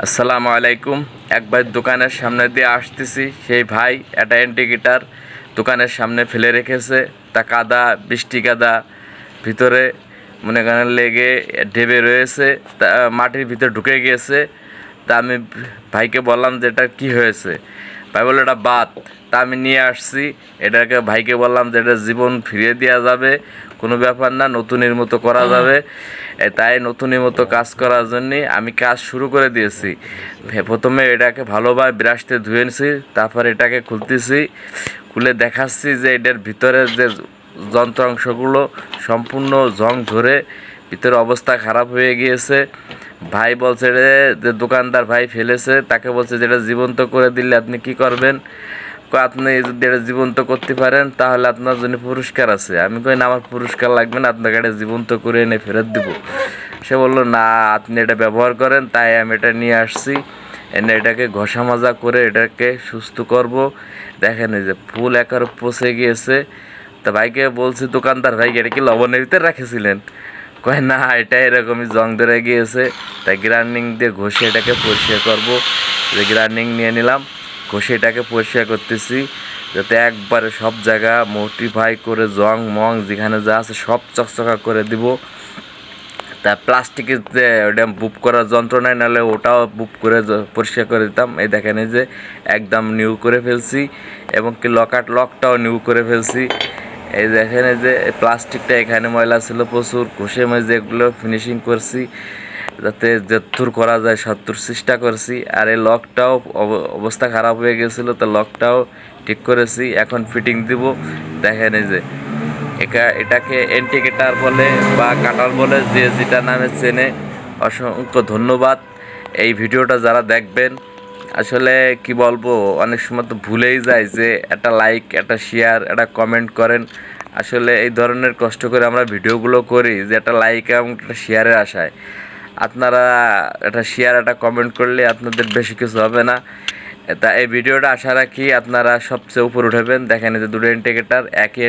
আসসালামু আলাইকুম। একবার দোকানের সামনে দিয়ে আসতেছি, সেই ভাই একটা ইন্ডিকেটার দোকানের সামনে ফেলে রেখেছে। তা কাদা, বৃষ্টি কাদা ভিতরে মনে করেন লেগে ঢেবে রয়েছে, তা মাটির ভিতরে ঢুকে গিয়েছে। তা আমি ভাইকে বললাম যে এটা কী হয়েছে। ভাই বললো এটা বাত। তা আমি নিয়ে আসছি এটাকে, ভাইকে বললাম যে এটা জীবন ফিরিয়ে দেওয়া যাবে, কোনো ব্যাপার না, নতুনের মতো করা যাবে। তাই নতুনের মতো কাজ করার জন্যে আমি কাজ শুরু করে দিয়েছি। প্রথমে এটাকে ভালোভাবে ব্রাশতে ধুয়েছি, তারপর এটাকে খুলতেছি, খুলে দেখাচ্ছি যে এটার ভিতরে যে যন্ত্রাংশগুলো সম্পূর্ণ জং ধরে ভিতরে অবস্থা খারাপ হয়ে গিয়েছে। ভাই বলছে যে দোকানদার ভাই ফেলেছে, তাকে বলছে যেটা জীবন্ত করে দিলে আপনি কি করবেন। আপনি যদি এটা জীবন্ত করতে পারেন তাহলে আপনার জন্য পুরস্কার আছে। আমি কই না, আমার পুরস্কার লাগবে না, আপনাকে এটা জীবন্ত করে এনে ফেরত দিব। সে বললো না, আপনি এটা ব্যবহার করেন। তাই আমি এটা নিয়ে আসছি, এনে এটাকে ঘষা মাজা করে এটাকে সুস্থ করব। দেখেন এই যে ফুল একার পচে গিয়েছে। তা ভাইকে বলছি, দোকানদার ভাই এটা কি লবণের ভিতরে রেখেছিলেন? কয় না, এটা এরকমই জং ধরে গিয়েছে, তাই গ্রাইন্ডিং দিয়ে ঘষে এটাকে পরিষ্কার করব। যে গ্রাইন্ডিং নিয়ে নিলাম, ঘষে এটাকে পরিষ্কার করতেছি যাতে একবারে সব জায়গা মোটিফাই করে জং মং যেখানে যা আছে সব চকচকা করে দিব। তা প্লাস্টিকের যে ওটা বুপ করার যন্ত্র নাই, নাহলে ওটাও বুপ করে পরিষ্কার করে দিতাম। এই দেখেন এই যে একদম নিউ করে ফেলছি, এবং কি লকটাও নিউ করে ফেলছি। এই দেখেন এই যে প্লাস্টিকটা এখানে ময়লা ছিল প্রচুর, ঘষে মেজে এগুলো ফিনিশিং করছি যাতে যতদূর করা যায় সত্তর চেষ্টা করছি। আর এই লকটাও অবস্থা খারাপ হয়ে গেছিলো, তো লকটাও ঠিক করেছি, এখন ফিটিং দিব। দেখেন এই যে এটাকে ইন্ডিকেটার বলে বা কাটার বলে, যে যেটা নামে চেনে। অসংখ্য ধন্যবাদ। এই ভিডিওটা যারা দেখবেন, আসলে কি বলবো, অনেক সময় তো ভুলেই যায় যে একটা লাইক, একটা শেয়ার, একটা কমেন্ট করেন। আসলে এই ধরনের কষ্ট করে আমরা ভিডিওগুলো করি যে একটা লাইক এবং একটা শেয়ারের আশায়। আপনারা একটা শেয়ার, একটা কমেন্ট করলে আপনাদের বেশি কিছু হবে না। তা এই ভিডিওটা আশা রাখি আপনারা সবচেয়ে উপরে উঠাবেন। দেখেন যে দুটো ইন্ডিকেটার, একই